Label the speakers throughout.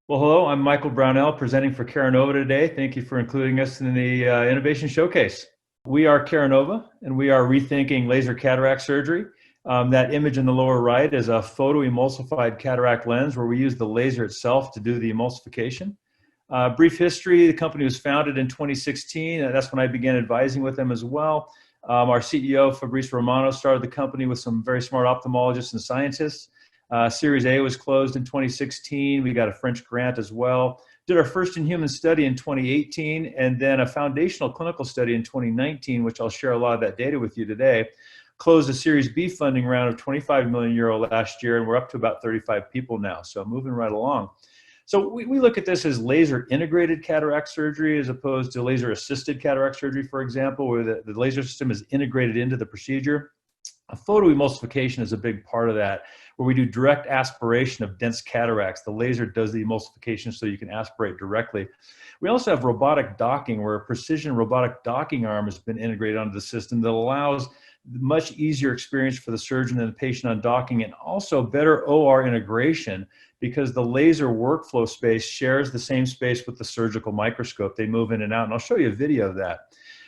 Speaker 1: Well, hello, I'm Michael Brownell presenting for Keranova today. Thank you for including us in the Innovation Showcase. We are Keranova, and we are rethinking laser cataract surgery. That image in the lower right is a photoemulsified cataract lens where we use the laser itself to do the emulsification. Brief history, the company was founded in 2016, and that's when I began advising with them as well. Our CEO, Fabrice Romano, started the company with some very smart ophthalmologists and scientists. Series A was closed in 2016. We got a French grant as well. Did our first in-human study in 2018, and then a foundational clinical study in 2019, which I'll share a lot of that data with you today. Closed a Series B funding round of 25 million euro last year, and we're up to about 35 people now, so moving right along. So we look at this as laser integrated cataract surgery as opposed to laser assisted cataract surgery, for example, where the laser system is integrated into the procedure. A photoemulsification is a big part of that, where we do direct aspiration of dense cataracts. The laser does the emulsification so you can aspirate directly. We also have robotic docking, where a precision robotic docking arm has been integrated onto the system that allows much easier experience for the surgeon and the patient on docking, and also better OR integration because the laser workflow space shares the same space with the surgical microscope. They move in and out, and I'll show you a video of that.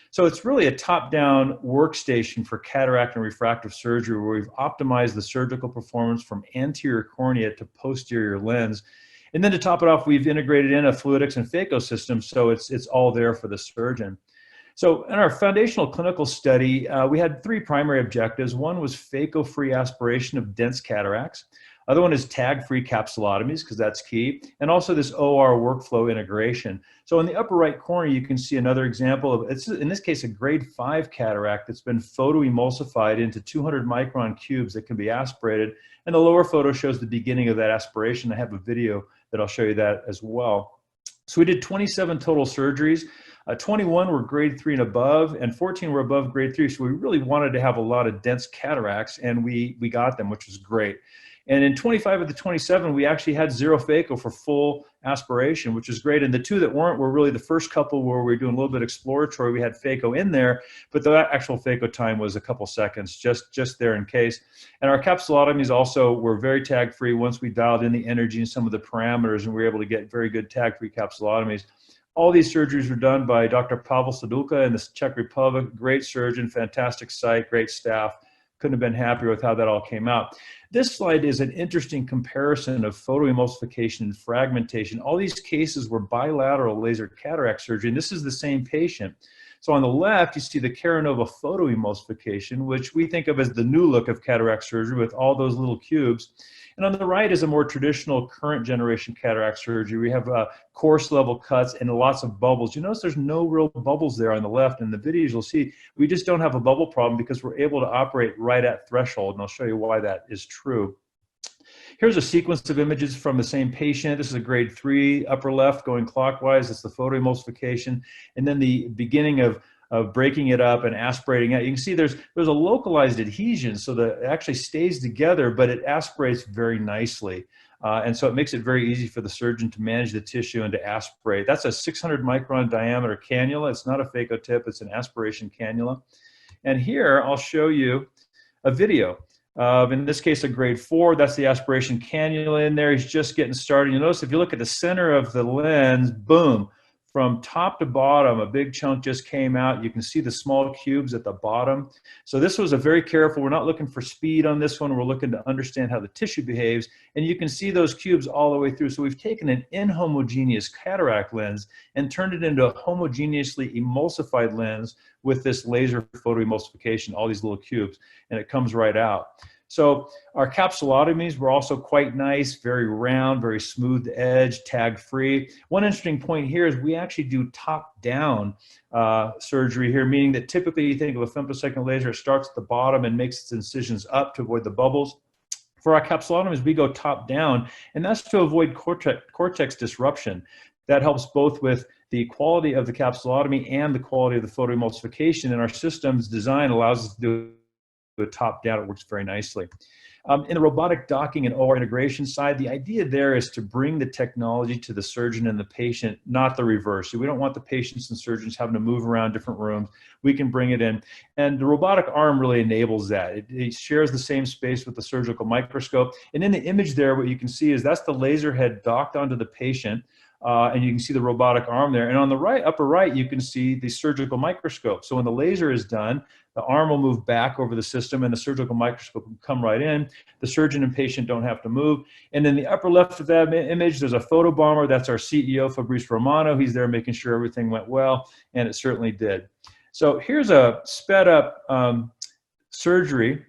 Speaker 1: So it's really a top-down workstation for cataract and refractive surgery where we've optimized the surgical performance from anterior cornea to posterior lens. And then to top it off, we've integrated in a fluidics and phaco system, so it's all there for the surgeon. So in our foundational clinical study, we had three primary objectives. One was phaco-free aspiration of dense cataracts. Other one is tag-free capsulotomies, because that's key, and also this OR workflow integration. So in the upper right corner, you can see another example of, it's in this case, a grade 5 cataract that's been photoemulsified into 200 micron cubes that can be aspirated. And the lower photo shows the beginning of that aspiration. I have a video that I'll show you that as well. So we did 27 total surgeries. 21 were grade 3 and above, and 14 were above grade 3. So we really wanted to have a lot of dense cataracts, and we got them, which was great. And in 25 of the 27, we actually had zero phaco for full aspiration, which is great. And the two that weren't were really the first couple where we were doing a little bit exploratory. We had phaco in there, but the actual phaco time was a couple seconds, just there in case. And our capsulotomies also were very tag-free once we dialed in the energy and some of the parameters, and we were able to get very good tag-free capsulotomies. All these surgeries were done by Dr. Pavel Sadulka in the Czech Republic. Great surgeon, fantastic site, great staff. Couldn't have been happier with how that all came out. This slide is an interesting comparison of photoemulsification and fragmentation. All these cases were bilateral laser cataract surgery, and this is the same patient. So on the left, you see the Keranova photoemulsification, which we think of as the new look of cataract surgery with all those little cubes. And on the right is a more traditional current generation cataract surgery. We have coarse level cuts and lots of bubbles. You notice there's no real bubbles there on the left. In the videos you'll see, we just don't have a bubble problem because we're able to operate right at threshold, and I'll show you why that is true. Here's a sequence of images from the same patient. This is a grade 3, upper left, going clockwise. It's the photoemulsification. And then the beginning of breaking it up and aspirating out. You can see there's a localized adhesion, so that it actually stays together, but it aspirates very nicely. And so it makes it very easy for the surgeon to manage the tissue and to aspirate. That's a 600 micron diameter cannula. It's not a phaco tip, it's an aspiration cannula. And here I'll show you a video of, in this case, a grade 4. That's the aspiration cannula in there. He's just getting started. You notice if you look at the center of the lens, boom, from top to bottom, a big chunk just came out. You can see the small cubes at the bottom. So this was a very careful, we're not looking for speed on this one. We're looking to understand how the tissue behaves. And you can see those cubes all the way through. So we've taken an inhomogeneous cataract lens and turned it into a homogeneously emulsified lens with this laser photoemulsification, all these little cubes, and it comes right out. So our capsulotomies were also quite nice, very round, very smooth edge, tag-free. One interesting point here is we actually do top-down surgery here, meaning that typically you think of a femtosecond laser, it starts at the bottom and makes its incisions up to avoid the bubbles. For our capsulotomies, we go top-down, and that's to avoid cortex disruption. That helps both with the quality of the capsulotomy and the quality of the photoemulsification, and our system's design allows us to do it top down, it works very nicely. In the robotic docking and OR integration side, the idea there is to bring the technology to the surgeon and the patient, not the reverse. So we don't want the patients and surgeons having to move around different rooms. We can bring it in. And the robotic arm really enables that. It shares the same space with the surgical microscope. And in the image there, what you can see is that's the laser head docked onto the patient. And you can see the robotic arm there. And on the right, upper right, you can see the surgical microscope. So when the laser is done, the arm will move back over the system and the surgical microscope will come right in. The surgeon and patient don't have to move. And in the upper left of that image, there's a photo bomber. That's our CEO, Fabrice Romano. He's there making sure everything went well, and it certainly did. So here's a sped up surgery.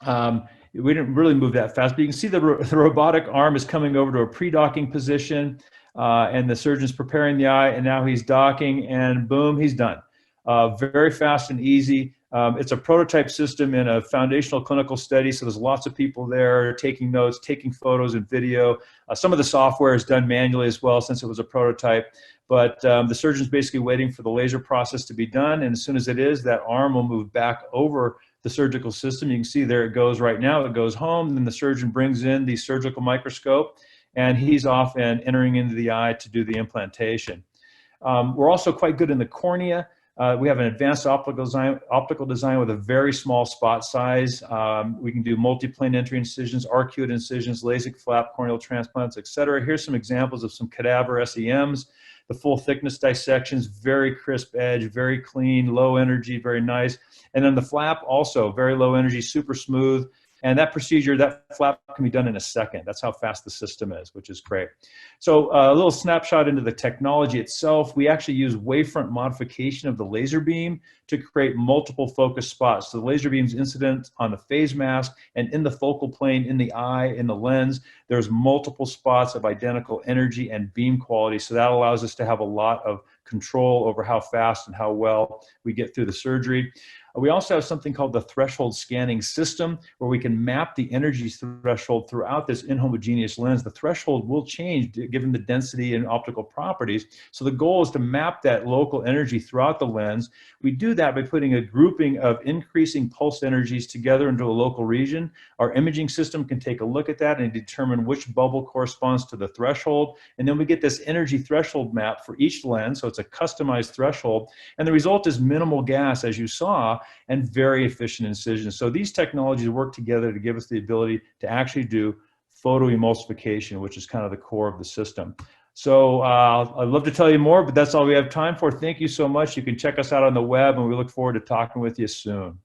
Speaker 1: We didn't really move that fast, but you can see the robotic arm is coming over to a pre-docking position. And the surgeon's preparing the eye, and now he's docking, and boom, he's done. Very fast and easy. It's a prototype system in a foundational clinical study, so there's lots of people there taking notes, taking photos and video. Some of the software is done manually as well, since it was a prototype. But the surgeon's basically waiting for the laser process to be done, and as soon as it is, that arm will move back over the surgical system. You can see there it goes right now. It goes home, then the surgeon brings in the surgical microscope, and he's off and entering into the eye to do the implantation. We're also quite good in the cornea. We have an advanced optical design with a very small spot size. We can do multiplane entry incisions, arcuate incisions, LASIK flap, corneal transplants, etc. Here's some examples of some cadaver SEMs. The full thickness dissections, very crisp edge, very clean, low energy, very nice. And then the flap also, very low energy, super smooth. And that procedure, that flap can be done in a second. That's how fast the system is, which is great. So a little snapshot into the technology itself. We actually use wavefront modification of the laser beam to create multiple focus spots. So the laser beam's incident on the phase mask, and in the focal plane, in the eye, in the lens, there's multiple spots of identical energy and beam quality. So that allows us to have a lot of control over how fast and how well we get through the surgery. We also have something called the threshold scanning system, where we can map the energy threshold throughout this inhomogeneous lens. The threshold will change given the density and optical properties. So the goal is to map that local energy throughout the lens. We do that by putting a grouping of increasing pulse energies together into a local region. Our imaging system can take a look at that and determine which bubble corresponds to the threshold. And then we get this energy threshold map for each lens. So it's a customized threshold. And the result is minimal gas, as you saw, and very efficient incisions. So these technologies work together to give us the ability to actually do photoemulsification, which is kind of the core of the system. So I'd love to tell you more, but that's all we have time for. Thank you so much. You can check us out on the web, and we look forward to talking with you soon.